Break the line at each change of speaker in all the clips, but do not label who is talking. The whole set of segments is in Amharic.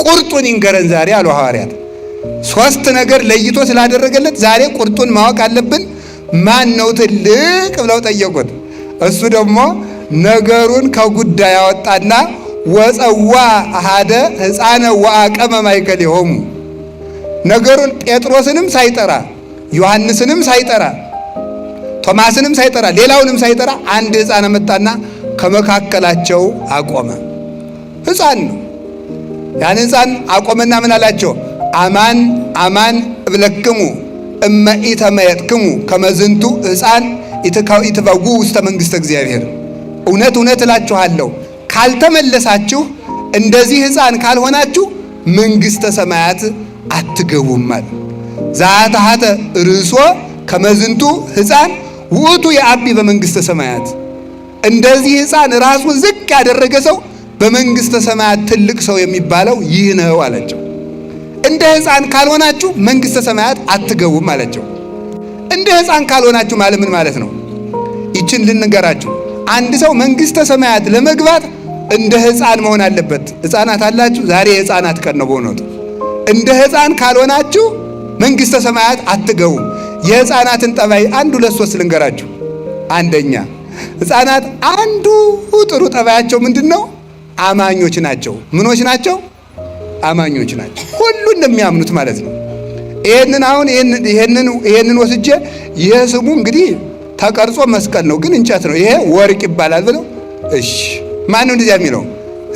ቁርጡን ይንገረን ዛሬ አሉ ሐዋርያት። ሶስት ነገር ለይቶ ስላደረገለት ዛሬ ቁርጡን ማወቅ አለብን። ማን ነው ትልቅ ብለው ጠየቁት። እሱ ደግሞ ነገሩን ከጉዳይ ያወጣና ወፀዋ አሃደ ሕፃነ ወአቀመ ማእከሌሆሙ ነገሩን ጴጥሮስንም ሳይጠራ ዮሐንስንም ሳይጠራ ቶማስንም ሳይጠራ ሌላውንም ሳይጠራ አንድ ሕፃን መጣና ከመካከላቸው አቆመ። ሕፃን ነው። ያን ሕፃን አቆመና ምን አላቸው? አማን አማን እብለክሙ እመ ኢተመየጥክሙ ከመዝንቱ ሕፃን ኢትበጉ ውስተ መንግሥተ እግዚአብሔር። እውነት እውነት እላችኋለሁ ካልተመለሳችሁ እንደዚህ ሕፃን ካልሆናችሁ መንግሥተ ሰማያት አትገቡም ማለት። ዛታሃተ ርእሶ ከመዝንቱ ሕፃን ውእቱ የአቢ በመንግሥተ ሰማያት። እንደዚህ ሕፃን ራሱን ዝቅ ያደረገ ሰው በመንግሥተ ሰማያት ትልቅ ሰው የሚባለው ይህ ነው አላቸው። እንደ ሕፃን ካልሆናችሁ መንግሥተ ሰማያት አትገቡም አላቸው። እንደ ሕፃን ካልሆናችሁ ማለት ምን ማለት ነው? ይችን ልንገራችሁ። አንድ ሰው መንግሥተ ሰማያት ለመግባት እንደ ሕፃን መሆን አለበት። ሕፃናት አላችሁ? ዛሬ የሕፃናት ቀን ነው በእውነቱ። እንደ ሕፃን ካልሆናችሁ መንግሥተ ሰማያት አትገቡም። የሕፃናትን ጠባይ አንድ ሁለት ሶስት ልንገራችሁ። አንደኛ ሕፃናት አንዱ ጥሩ ጠባያቸው ምንድን ነው? አማኞች ናቸው። ምኖች ናቸው? አማኞች ናቸው። ሁሉን እንደሚያምኑት ማለት ነው። ይሄንን ወስጄ ይሄ ስሙ እንግዲህ ተቀርጾ መስቀል ነው ግን እንጨት ነው፣ ይሄ ወርቅ ይባላል ብለው እሺ። ማን ነው እንደዚያ የሚለው?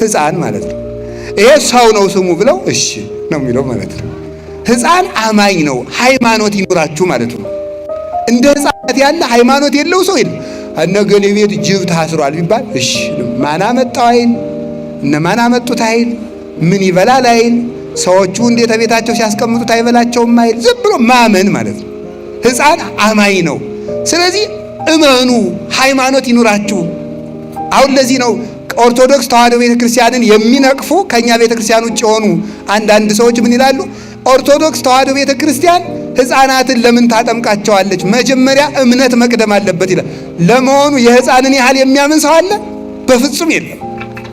ሕፃን ማለት ነው። ይሄ ሰው ነው ስሙ ብለው እሺ ነው የሚለው ማለት ነው። ሕፃን አማኝ ነው። ሃይማኖት ይኖራችሁ ማለት ነው። እንደ ሕፃናት ያለ ሃይማኖት የለው ሰው የለም። እነገሌ ቤት ጅብ ታስሯል ቢባል እሺ፣ ማን አመጣው አይል፣ እነማን አመጡት አይል፣ ምን ይበላል አይል፣ ሰዎቹ እንዴት ቤታቸው ሲያስቀምጡት አይበላቸውም አይል፣ ዝም ብሎ ማመን ማለት ነው። ሕፃን አማኝ ነው። ስለዚህ እመኑ፣ ሃይማኖት ይኑራችሁ። አሁን ለዚህ ነው ኦርቶዶክስ ተዋሕዶ ቤተክርስቲያንን የሚነቅፉ ከኛ ቤተክርስቲያን ውጭ የሆኑ አንዳንድ ሰዎች ምን ይላሉ? ኦርቶዶክስ ተዋሕዶ ቤተክርስቲያን ሕፃናትን ለምን ታጠምቃቸዋለች? መጀመሪያ እምነት መቅደም አለበት ይላል። ለመሆኑ የሕፃንን ያህል የሚያምን ሰው አለ? በፍጹም የለም።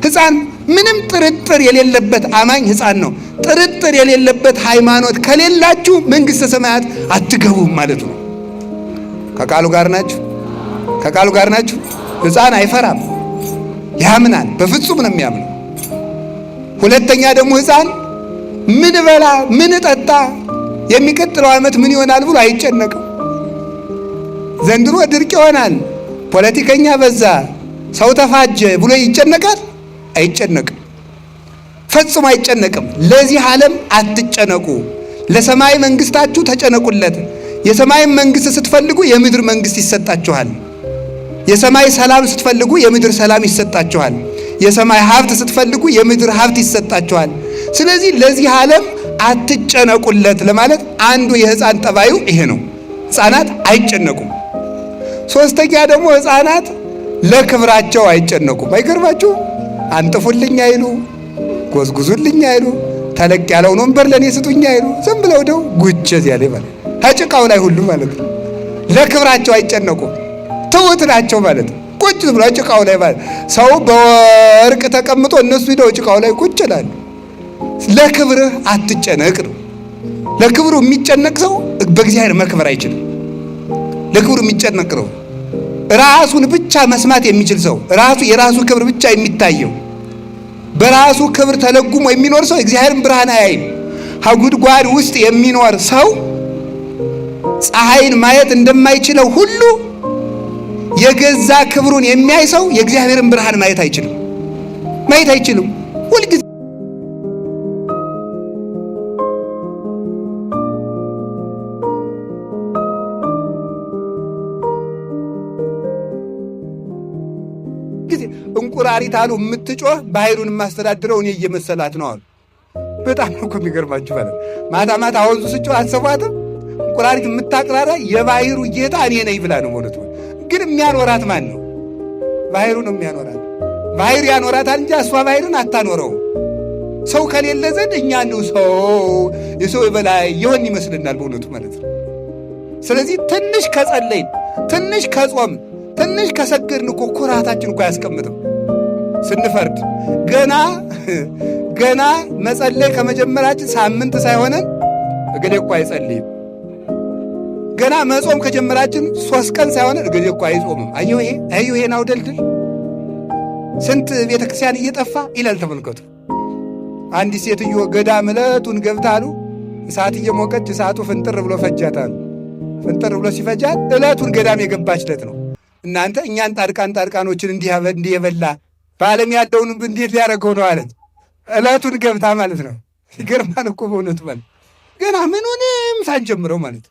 ሕፃን ምንም ጥርጥር የሌለበት አማኝ ሕፃን ነው። ጥርጥር የሌለበት ሃይማኖት ከሌላችሁ መንግሥተ ሰማያት አትገቡም ማለት ነው። ከቃሉ ጋር ናችሁ? ከቃሉ ጋር ናችሁ? ሕፃን አይፈራም፣ ያምናል። በፍጹም ነው የሚያምነው። ሁለተኛ ደግሞ ሕፃን ምን በላ ምን ጠጣ የሚቀጥለው ዓመት ምን ይሆናል ብሎ አይጨነቅም። ዘንድሮ ድርቅ ይሆናል፣ ፖለቲከኛ በዛ፣ ሰው ተፋጀ ብሎ ይጨነቃል? አይጨነቅም። ፈጽሞ አይጨነቅም። ለዚህ ዓለም አትጨነቁ፣ ለሰማይ መንግሥታችሁ ተጨነቁለት። የሰማይ መንግሥት ስትፈልጉ የምድር መንግሥት ይሰጣችኋል። የሰማይ ሰላም ስትፈልጉ የምድር ሰላም ይሰጣችኋል። የሰማይ ሀብት ስትፈልጉ የምድር ሀብት ይሰጣችኋል። ስለዚህ ለዚህ ዓለም አትጨነቁለት ለማለት አንዱ የሕፃን ጠባዩ ይሄ ነው። ሕፃናት አይጨነቁም። ሶስተኛ ደግሞ ሕፃናት ለክብራቸው አይጨነቁም። አይገርማችሁ? አንጥፉልኝ አይሉ፣ ጎዝጉዙልኝ አይሉ፣ ተለቅ ያለውን ወንበር ለኔ ስጡኝ አይሉ። ዝም ብለው ደው ጉቸዝ ያለ ማለት ከጭቃው ላይ ሁሉ ማለት ነው። ለክብራቸው አይጨነቁም። ትውት ናቸው ማለት ነው። ቁጭ ብሎ ጭቃው ላይ ማለት ሰው በወርቅ ተቀምጦ እነሱ ሄደው ጭቃው ላይ ቁጭ ይላሉ። ለክብርህ አትጨነቅ ነው። ለክብሩ የሚጨነቅ ሰው በእግዚአብሔር መክበር አይችልም። ለክብሩ የሚጨነቅ ነው። ራሱን ብቻ መስማት የሚችል ሰው፣ የራሱ ክብር ብቻ የሚታየው፣ በራሱ ክብር ተለጉሞ የሚኖር ሰው እግዚአብሔርን ብርሃን አያይም። ከጉድጓድ ውስጥ የሚኖር ሰው ፀሐይን ማየት እንደማይችለው ሁሉ የገዛ ክብሩን የሚያይ ሰው የእግዚአብሔርን ብርሃን ማየት አይችልም። ሁልጊዜ እንቁራሪት አሉ የምትጮህ ባህሩን የማስተዳድረው እኔ እየመሰላት ነው አሉ። በጣም እኮ የሚገርማችሁ ማለት ማታ ማታ ወንዙ ስጮህ አትሰማትም? እንቁራሪት የምታቅራራ የባህሩ ጌታ እኔ ነኝ ብላ ነው ማለት ነው። ግን የሚያኖራት ማን ነው? ባህሩ ነው የሚያኖራት። ባህሩ ያኖራታል እንጂ እሷ ባህሩን አታኖረው። ሰው ከሌለ ዘንድ እኛ ነው ሰው የሰው በላይ ይሆን ይመስልናል በእውነቱ ማለት ነው። ስለዚህ ትንሽ ከጸለይን፣ ትንሽ ከጾም፣ ትንሽ ከሰገድን እኮ ኩራታችን እኮ አያስቀምጥም። ስንፈርድ ገና መጸለይ ከመጀመራችን ሳምንት ሳይሆነን እገሌ እኮ አይጸልይም። ገና መጾም ከጀመራችን 3 ቀን ሳይሆነን እገሌ እኮ አይጾምም። አየሁ ይሄን አውደልድል ስንት ቤተክርስቲያን እየጠፋ ይላል። ተመልከቱ። አንዲት ሴትዮ ገዳም ዕለቱን ገብታሉ እሳት እየሞቀች እሳቱ ፍንጥር ብሎ ፈጃታሉ። ፍንጥር ብሎ ሲፈጃት ዕለቱን ገዳም የገባችለት ነው። እናንተ እኛን ጻድቃኖችን እንዲህ የበላ በዓለም ያለውን እንዴት ሊያደርገው ነው አለት። ዕለቱን ገብታ ማለት ነው። ይገርማል እኮ በእውነቱ ማለት ገና ምኑንም ሳንጀምረው ማለት